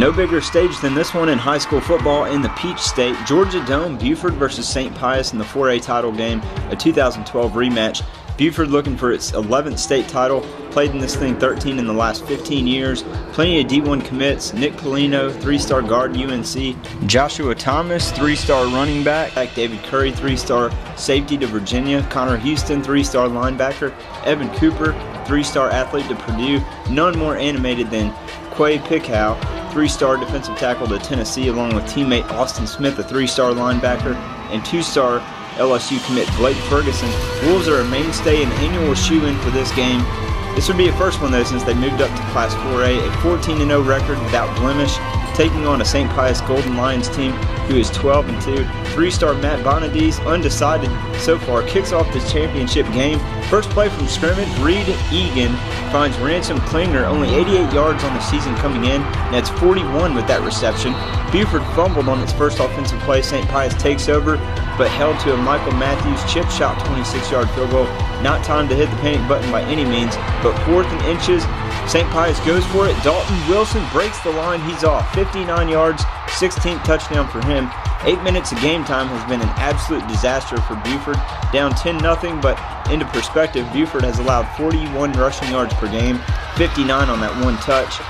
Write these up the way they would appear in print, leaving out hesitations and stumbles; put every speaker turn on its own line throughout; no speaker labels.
No bigger stage than this one in high school football in the Peach State. Georgia Dome, Buford versus St. Pius in the 4A title game, a 2012 rematch. Buford looking for its 11th state title, played in this thing 13 in the last 15 years. Plenty of D1 commits, Nick Polino, 3-star guard UNC, Joshua Thomas, 3-star running back, David Curry, 3-star safety to Virginia, Connor Houston, 3-star linebacker, Evan Cooper, 3-star athlete to Purdue. None more animated than Quay Pickhow, 3-star defensive tackle to Tennessee, along with teammate Austin Smith, a 3-star linebacker, and 2-star LSU commit Blake Ferguson. Wolves are a mainstay and annual shoe-in for this game. This would be a first one though since they moved up to Class 4A, a 14-0 record without blemish, taking on a St. Pius Golden Lions team who is 12-2. 3-star Matt Bonadise, undecided so far, kicks off this championship game. First play from scrimmage, Reed Egan finds Ransom Klinger, only 88 yards on the season coming in, and it's 41 with that reception. Buford fumbled on its first offensive play. St. Pius takes over, but held to a Michael Matthews chip shot 26-yard field goal. Not time to hit the panic button by any means, but 4th and inches. St. Pius goes for it. Dalton Wilson breaks the line. He's off. 59 yards, 16th touchdown for him. 8 minutes of game time has been an absolute disaster for Buford. Down 10-0, but into perspective, Buford has allowed 41 rushing yards per game, 59 on that one touch.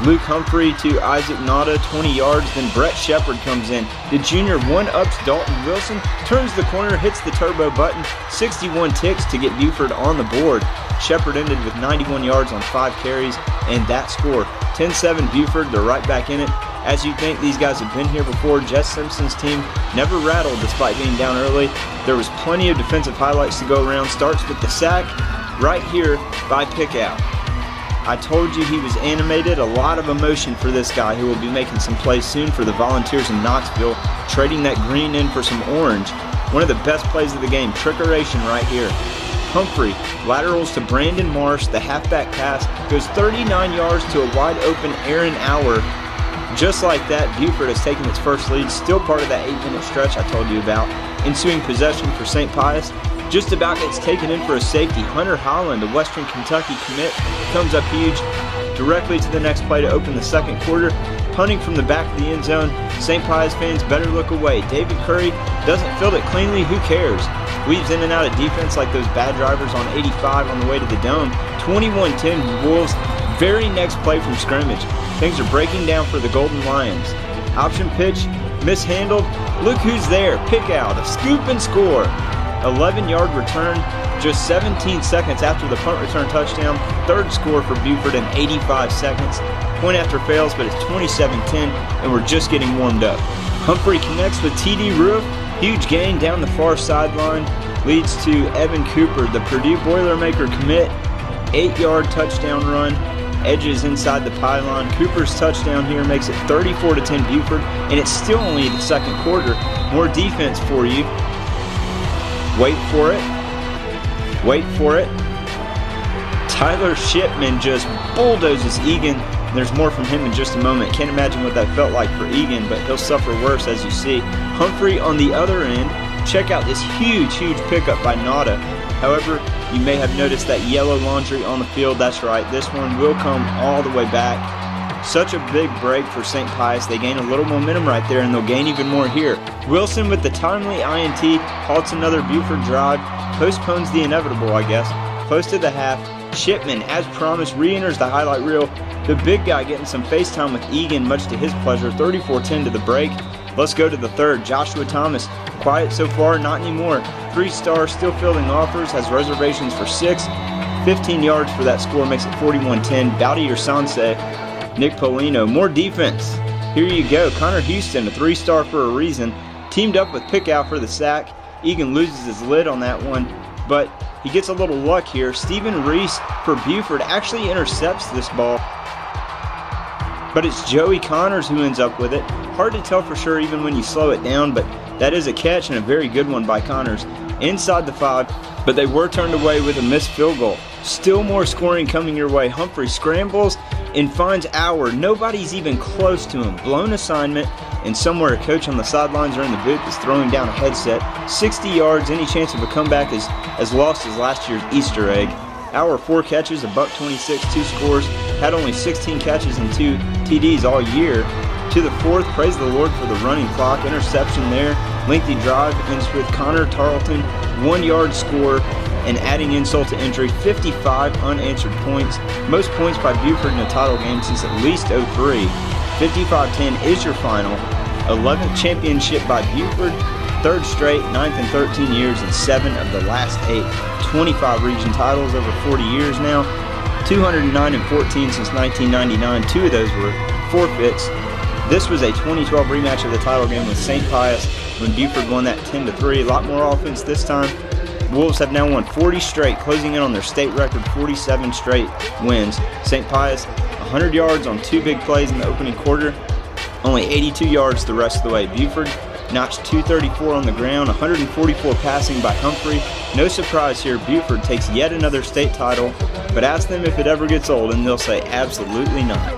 Luke Humphrey to Isaac Nada, 20 yards. Then Brett Shepard comes in. The junior one-ups Dalton Wilson, turns the corner, hits the turbo button, 61 ticks to get Buford on the board. Shepard ended with 91 yards on 5 carries, and that score. 10-7 Buford, they're right back in it. As you think, these guys have been here before. Jess Simpson's team never rattled despite being down early. There was plenty of defensive highlights to go around. Starts with the sack right here by Pickhow. I told you he was animated. A lot of emotion for this guy who will be making some plays soon for the Volunteers in Knoxville, trading that green in for some orange. One of the best plays of the game, trickeration right here. Humphrey laterals to Brandon Marsh. The halfback pass goes 39 yards to a wide open Aaron Auer. Just like that, Buford has taken its first lead, still part of that 8-minute stretch I told you about. Ensuing possession for St. Pius just about gets taken in for a safety. Hunter Holland, a Western Kentucky commit, comes up huge directly to the next play to open the second quarter. Punting from the back of the end zone, St. Pius fans better look away. David Curry doesn't field it cleanly, who cares? Weaves in and out of defense like those bad drivers on 85 on the way to the Dome. 21-10 Wolves. Very next play from scrimmage. Things are breaking down for the Golden Lions. Option pitch, mishandled. Look who's there. Pickhow, a scoop and score. 11-yard return, just 17 seconds after the punt return touchdown. Third score for Buford in 85 seconds. Point after fails, but it's 27-10, and we're just getting warmed up. Humphrey connects with TD Roof. Huge gain down the far sideline. Leads to Evan Cooper, the Purdue Boilermaker commit. 8-yard touchdown run. Edges inside the pylon. Cooper's touchdown here makes it 34-10 Buford, and it's still only the second quarter. More defense for you. Wait for it. Wait for it. Tyler Shipman just bulldozes Egan. There's more from him in just a moment. Can't imagine what that felt like for Egan, but he'll suffer worse as you see. Humphrey on the other end. Check out this huge pickup by Nada. However, you may have noticed that yellow laundry on the field. That's right, this one will come all the way back. Such a big break for St. Pius. They gain a little momentum right there, and they'll gain even more here. Wilson with the timely INT halts another Buford drive. Postpones the inevitable, I guess. Close to the half. Shipman, as promised, re-enters the highlight reel. The big guy getting some face time with Egan, much to his pleasure. 34-10 to the break. Let's go to the third. Joshua Thomas. Quiet so far, not anymore. 3-star, still fielding offers, has reservations for 6. 15 yards for that score makes it 41-10. Bowdy or Sanse. Nick Polino. More defense. Here you go. Connor Houston, a 3-star for a reason. Teamed up with Pickhow for the sack. Egan loses his lid on that one, but he gets a little luck here. Stephen Reese for Buford actually intercepts this ball, but it's Joey Connors who ends up with it. Hard to tell for sure even when you slow it down, but that is a catch and a very good one by Connors. Inside the 5, but they were turned away with a missed field goal. Still more scoring coming your way. Humphrey scrambles and finds Auer. Nobody's even close to him. Blown assignment, and somewhere a coach on the sidelines or in the booth is throwing down a headset. 60 yards, any chance of a comeback is as lost as last year's Easter egg. Auer 4 catches, $126, 2 scores. had only 16 catches and 2 TDs all year. To the fourth, praise the Lord for the running clock. Interception there. Lengthy drive ends with Connor Tarleton, 1-yard score, and adding insult to injury, 55 unanswered points. Most points by Buford in a title game since at least 03. 55-10 is your final. 11th championship by Buford. 3rd straight, 9th in 13 years, and 7 of the last 8. 25 region titles over 40 years now. 209 and 14 since 1999. 2 of those were forfeits. This was a 2012 rematch of the title game with St. Pius when Buford won that 10-3. A lot more offense this time. Wolves have now won 40 straight, closing in on their state record 47 straight wins. St. Pius, 100 yards on 2 big plays in the opening quarter, only 82 yards the rest of the way. Buford notched 234 on the ground, 144 passing by Humphrey. No surprise here, Buford takes yet another state title, but ask them if it ever gets old and they'll say absolutely not.